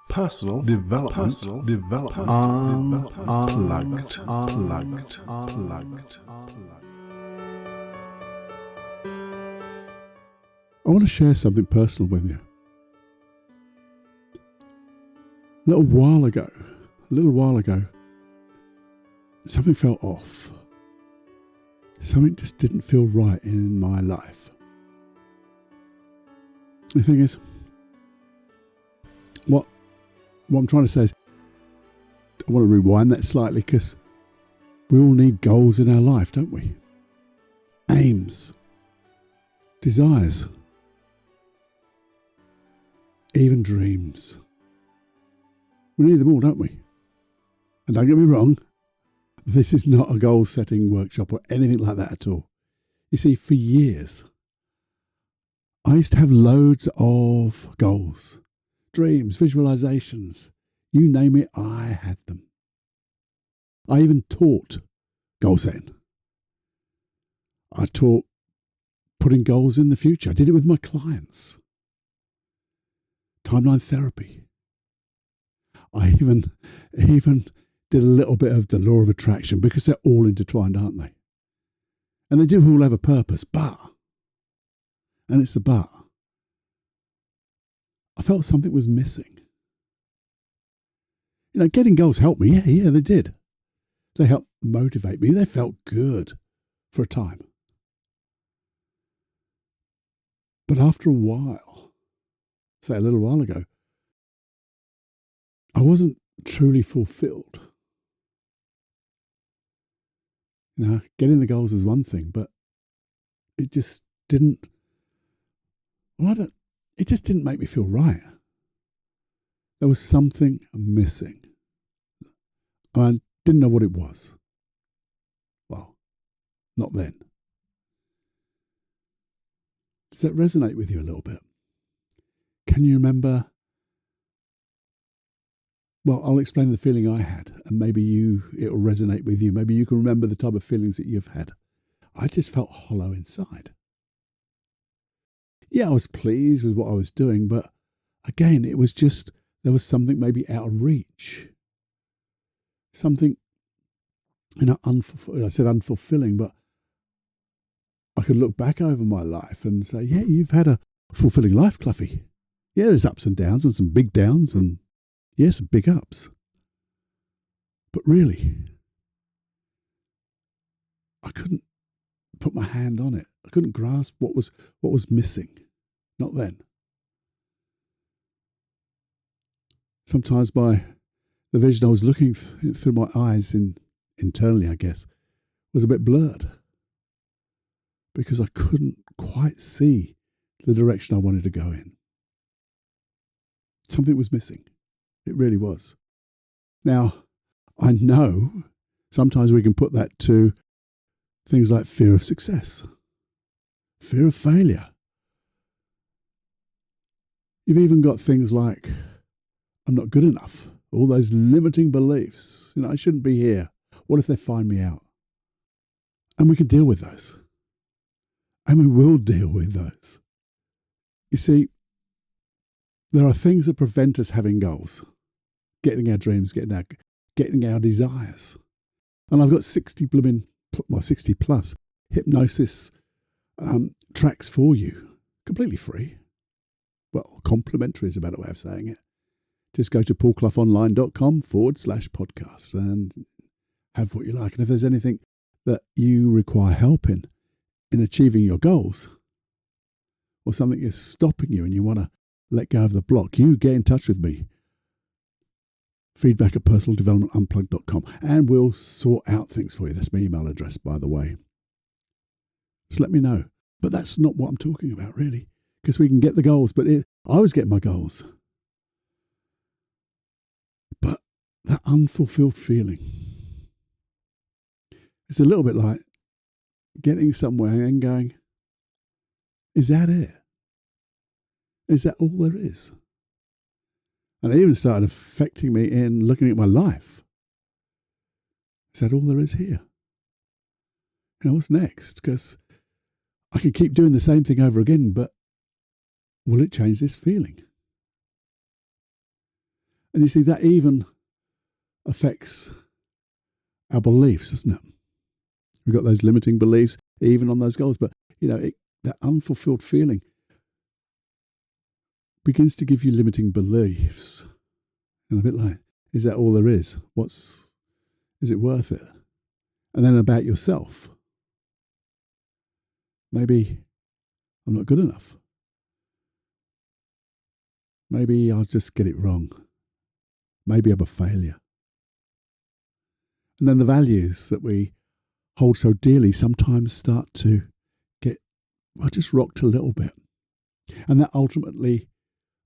personal development, unplugged. I want to share something personal with you. A little while ago, something felt off. Something just didn't feel right in my life. The thing is, what I'm trying to say is, I want to rewind that slightly, because we all need goals in our life, don't we? Aims, desires, even dreams. We need them all, don't we? And don't get me wrong, this is not a goal-setting workshop or anything like that at all. You see, for years, I used to have loads of goals, dreams, visualizations. You name it, I had them. I even taught goal setting. I taught putting goals in the future. I did it with my clients. Timeline therapy. I even did a little bit of the law of attraction, because they're all intertwined, aren't they? And they do all have a purpose, and it's the but, I felt something was missing. You know, getting goals helped me. Yeah, they did. They helped motivate me. They felt good for a time. But after a while, say a little while ago, I wasn't truly fulfilled. You know, getting the goals is one thing, but it just didn't, it just didn't make me feel right. There was something missing. I didn't know what it was. Well, not then. Does that resonate with you a little bit? Can you remember? Well, I'll explain the feeling I had, and maybe it'll resonate with you. Maybe you can remember the type of feelings that you've had. I just felt hollow inside. Yeah, I was pleased with what I was doing, but again, it was just, there was something maybe out of reach. Something, I said unfulfilling, but I could look back over my life and say, yeah, you've had a fulfilling life, Cluffy. Yeah, there's ups and downs, and some big downs, and yes, some big ups. But really, I couldn't put my hand on it. I couldn't grasp what was missing. Not then. Sometimes the vision I was looking through my eyes internally, I guess, was a bit blurred, because I couldn't quite see the direction I wanted to go in. Something was missing. It really was. Now, I know sometimes we can put that to things like fear of success, fear of failure. You've even got things like, I'm not good enough, all those limiting beliefs. I shouldn't be here. What if they find me out? And we can deal with those. And we will deal with those. You see, there are things that prevent us having goals, getting our dreams, getting our desires. And I've got 60 plus hypnosis tracks for you, completely free. Well, complimentary is a better way of saying it. Just go to paulcloughonline.com/podcast and have what you like. And if there's anything that you require help in achieving your goals, or something is stopping you and you want to let go of the block, you get in touch with me. feedback@personaldevelopmentunplugged.com, and we'll sort out things for you. That's my email address, by the way. Just let me know. But that's not what I'm talking about, really, because we can get the goals. But I was getting my goals. But that unfulfilled feeling, it's a little bit like getting somewhere and going, is that it? Is that all there is? And it even started affecting me in looking at my life. Is that all there is here? What's next? Because I can keep doing the same thing over again, but will it change this feeling? And you see, that even affects our beliefs, doesn't it? We've got those limiting beliefs even on those goals. But, that unfulfilled feeling begins to give you limiting beliefs. And a bit like, is that all there is? Is it worth it? And then about yourself. Maybe I'm not good enough. Maybe I'll just get it wrong. Maybe I'm a failure. And then the values that we hold so dearly sometimes start to get, just rocked a little bit. And that ultimately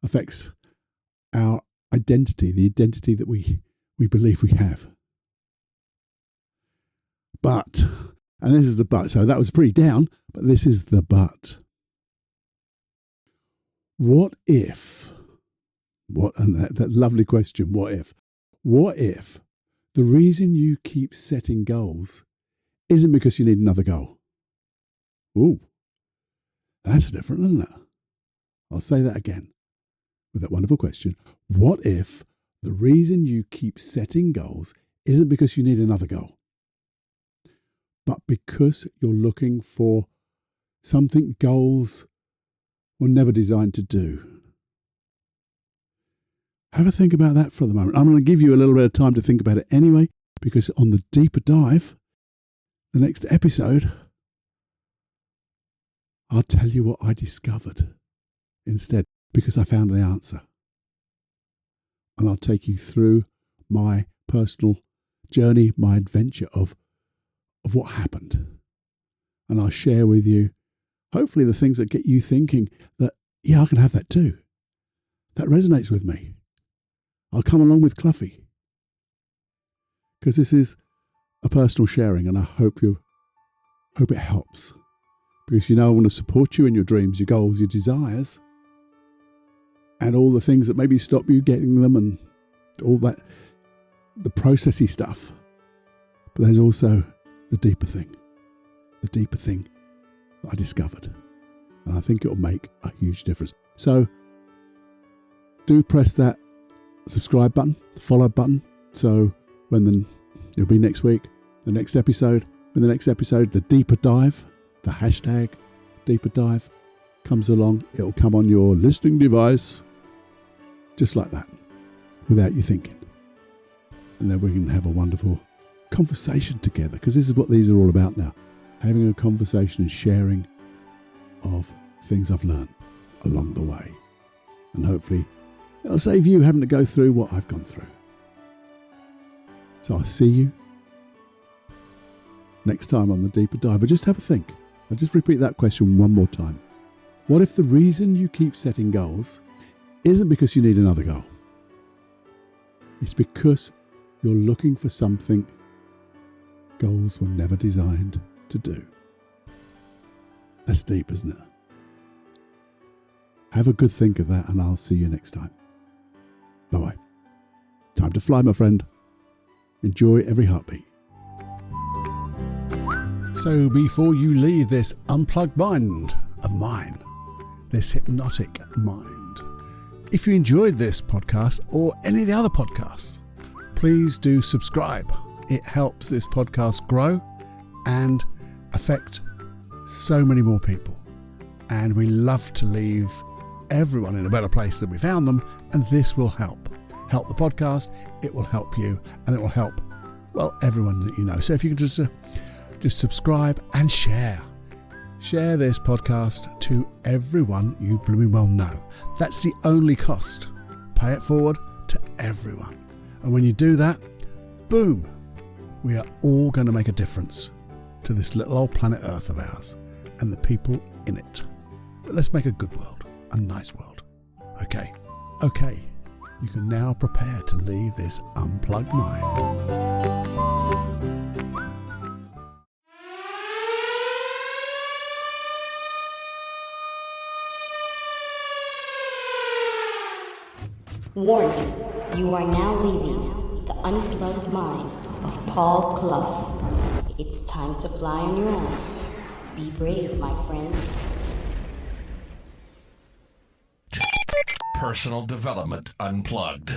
affects our identity, the identity that we believe we have. But, and this is the but, so that was pretty down, but this is the but. What if, and that lovely question, what if the reason you keep setting goals isn't because you need another goal? Ooh, that's different, isn't it? I'll say that again with that wonderful question. What if the reason you keep setting goals isn't because you need another goal, but because you're looking for something goals were never designed to do? Have a think about that for the moment. I'm going to give you a little bit of time to think about it anyway, because on the deeper dive, the next episode, I'll tell you what I discovered instead, because I found the answer. And I'll take you through my personal journey, my adventure of what happened. And I'll share with you, hopefully, the things that get you thinking that, yeah, I can have that too. That resonates with me. I'll come along with Cluffy, because this is a personal sharing, and I hope it helps. Because I want to support you in your dreams, your goals, your desires, and all the things that maybe stop you getting them, and all that, the processy stuff. But there's also the deeper thing that I discovered, and I think it'll make a huge difference. So do press that subscribe button, the follow button, so when it'll be next week, the next episode, the deeper dive, the hashtag deeper dive comes along, it'll come on your listening device just like that, without you thinking. And then we can have a wonderful conversation together, because this is what these are all about now, having a conversation and sharing of things I've learned along the way. And hopefully it'll save you having to go through what I've gone through. So I'll see you next time on the deeper dive. But just have a think. I'll just repeat that question one more time. What if the reason you keep setting goals isn't because you need another goal? It's because you're looking for something goals were never designed to do. That's deep, isn't it? Have a good think of that, and I'll see you next time. Bye-bye. Time to fly, my friend. Enjoy every heartbeat. So before you leave this unplugged mind of mine, this hypnotic mind, if you enjoyed this podcast or any of the other podcasts, please do subscribe. It helps this podcast grow and affect so many more people. And we love to leave everyone in a better place than we found them, and this will help the podcast. It will help you, and it will help, well, everyone that you know. So if you could just subscribe and share this podcast to everyone you blooming well know. That's the only cost. Pay it forward to everyone, and when you do that, boom, we are all going to make a difference to this little old planet Earth of ours and the people in it. But let's make a good world, a nice world. Okay, you can now prepare to leave this unplugged mind. Warning, you are now leaving the unplugged mind of Paul Clough. It's time to fly on your own. Be brave, my friend. Personal Development Unplugged.